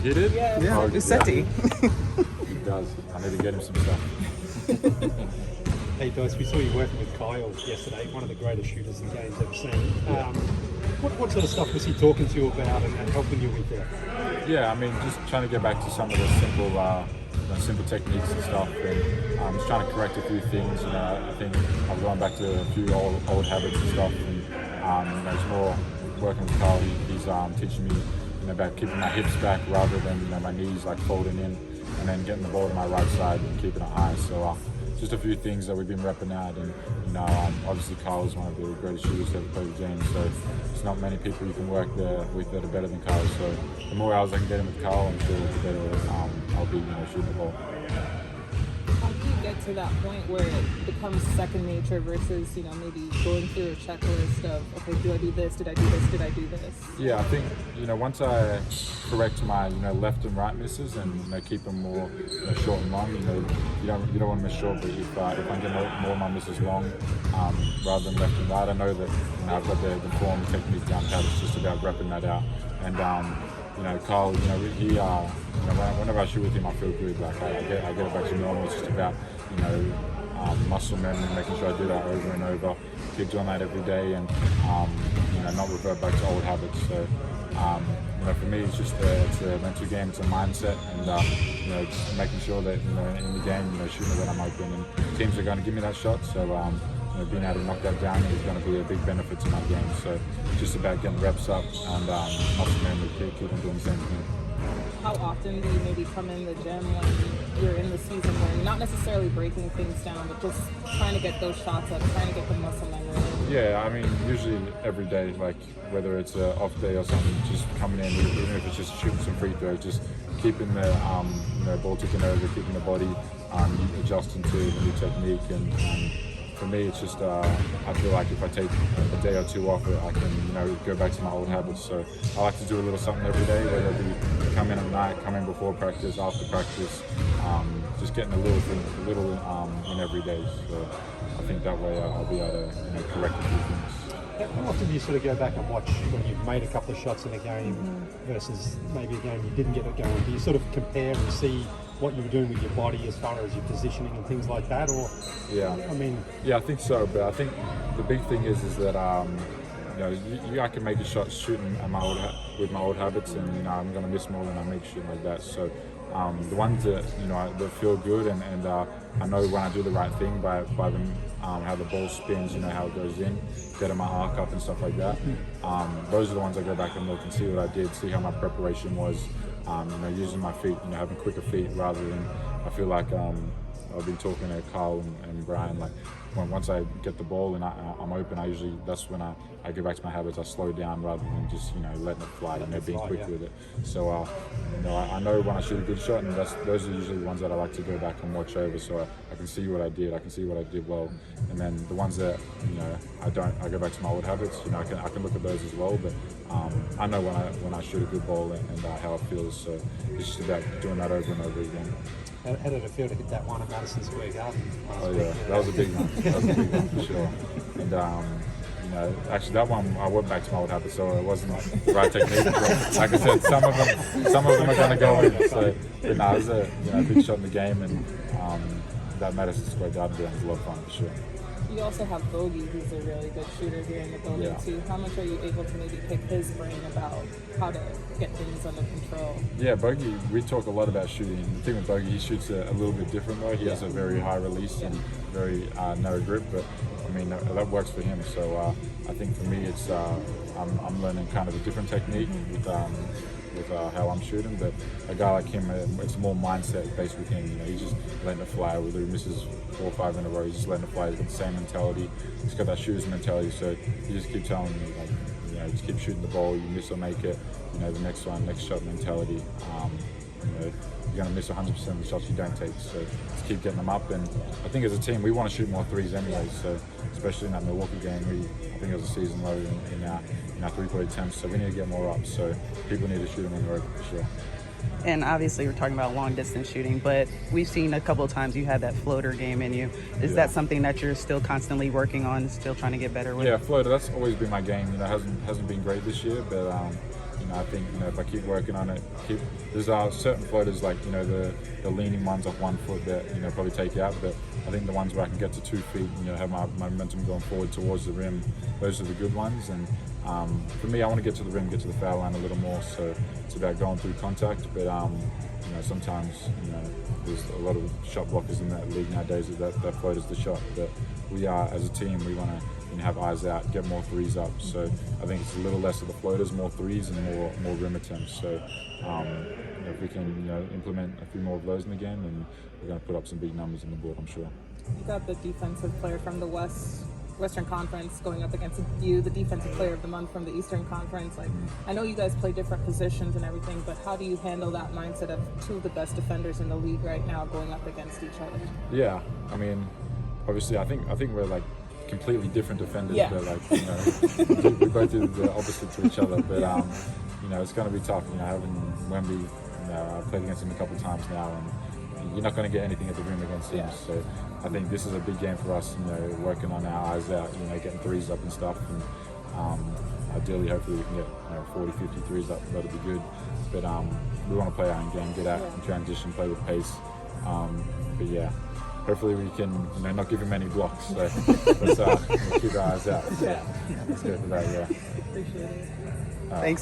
He did? Yeah, Yeah, Usetti. He does. I need to get him some stuff. Hey Dice, we saw you working with Kyle yesterday, one of the greatest shooters the game's ever seen. What sort of stuff was he talking to you about and helping you with that? Yeah, I mean, just trying to get back to some of the simple techniques and stuff, and just trying to correct a few things. I think I've gone back to a few old habits and stuff, and it's more working with Carl. He's teaching me about keeping my hips back rather than my knees like folding in, and then getting the ball to my right side and keeping it high. So just a few things that we've been repping out, and obviously Kyle is one of the greatest shooters to ever play the game, so there's not many people you can work there with that are better than Kyle. So the more hours I can get in with Kyle, I'm sure the better I'll be shooting the ball. How do you get to that point where it becomes second nature versus, maybe going through a checklist of, okay, do I do this? Did I do this? Did I do this? Yeah, I think, once I correct my, left and right misses and, keep them more short and long, you don't want to miss short, but if I can get more of my misses long rather than left and right, I know that, I've got the form technique down pat. It's just about repping that out. And, Kyle, he, whenever I shoot with him, I feel good. Like I get it back to normal. It's just about, muscle memory, making sure I do that over and over. Keep doing that every day, and not revert back to old habits. So, for me, it's just it's a mental game. It's a mindset, and just making sure that in the game, shooting when I'm open, and teams are going to give me that shot. So. Being able to knock that down is going to be a big benefit to my game. So it's just about getting reps up and muscle memory, keep on doing the same thing. How often do you maybe come in the gym when you're in the season where you're not necessarily breaking things down, but just trying to get those shots up, trying to get the muscle memory? Yeah, I mean, usually every day, like whether it's an off day or something, just coming in, even if it's just shooting some free throws, just keeping the ball ticking over, keeping the body adjusting to the new technique, and for me, it's just I feel like if I take a day or two off, I can go back to my old habits. So I like to do a little something every day, whether it be come in at night, come in before practice, after practice, just getting a little in every day. So I think that way I'll be able to correct a few things. How often do you sort of go back and watch when you've made a couple of shots in a game versus maybe a game you didn't get it going? Do you sort of compare and see what you were doing with your body as far as your positioning and things like that, or? Yeah, I think so. But I think the big thing is that I can make a shot shooting at with my old habits, and I'm going to miss more than I make shooting like that. So the ones that that feel good, and I know when I do the right thing by them, how the ball spins, how it goes in, getting my arc up and stuff like that. Those are the ones I go back and look and see what I did, see how my preparation was. Using my feet, having quicker feet rather than, I feel like I've been talking to Carl and Brian, like once I get the ball and I'm open, that's when I get back to my habits. I slow down rather than just letting it fly and being quick with it. So I know when I shoot a good shot, and those are usually the ones that I like to go back and watch over, so I can see what I did, I can see what I did well, and then the ones that I go back to my old habits. I can look at those as well, but I know when I shoot a good ball and how it feels. So it's just about doing that over and over again. How did it feel to hit that one at Madison Square Garden? Oh yeah, that was a big one. That was a big one for sure. And actually that one I went back to my old habits, so it wasn't the right technique. But like I said, some of them are going to go in. So it was a big shot in the game, and that Madison Square Garden game was a lot of fun for sure. You also have Bogey, who's a really good shooter here in the building too. How much are you able to maybe pick his brain about how to get things under control? Yeah, Bogey, we talk a lot about shooting. The thing with Bogey, he shoots a little bit different though. He has a very high release and very narrow grip, but I mean that works for him. So I think for me, it's I'm learning kind of a different technique with how I'm shooting, but a guy like him, it's more mindset based with him. He's just letting it fly. Whether he misses 4 or 5 in a row, he's just letting it fly. He's got the same mentality. He's got that shooter's mentality. So you just keep telling me, just keep shooting the ball. You miss or make it. The next shot mentality. You're going to miss 100% of the shots you don't take. So just keep getting them up. And I think as a team, we want to shoot more threes anyway. So especially in that Milwaukee game, I think it was a season low in our three-point attempts. So we need to get more up. So people need to shoot them when they're open for sure. And obviously we're talking about long distance shooting, but we've seen a couple of times you had that floater game in you. Is that something that you're still constantly working on, still trying to get better with? Yeah, floater, that's always been my game. Hasn't been great this year, but I think if I keep working on it, there's certain floaters like the leaning ones off 1 foot that probably take you out, but I think the ones where I can get to 2 feet, have my momentum going forward towards the rim, those are the good ones. And for me, I want to get to the rim, get to the foul line a little more. So it's about going through contact, but sometimes there's a lot of shot blockers in that league nowadays that floater's the shot. But we are, as a team, we want to have eyes out, get more threes up. So I think it's a little less of the floaters, more threes, and more rim attempts. So if we can implement a few more of those in the game, then we're going to put up some big numbers on the board, I'm sure. You got the defensive player from the Western Conference going up against you, the defensive player of the month from the Eastern Conference. Like, I know you guys play different positions and everything, but how do you handle that mindset of two of the best defenders in the league right now going up against each other? Yeah, I mean, obviously, I think we're like completely different defenders, yeah. But like we both do the opposite to each other. But it's going to be tough. Having Wemby, I've played against him a couple of times now, and you're not going to get anything at the rim against him. Yeah. So I think this is a big game for us. Working on our eyes out, getting threes up and stuff, and ideally, hopefully, we can get 40, 50 threes up. That'll be good. But we want to play our own game, get out in transition, play with pace. But yeah. Hopefully we can, not give him any blocks. So let's we'll keep our eyes out. So, let's go for that. Yeah. Appreciate it. Thanks.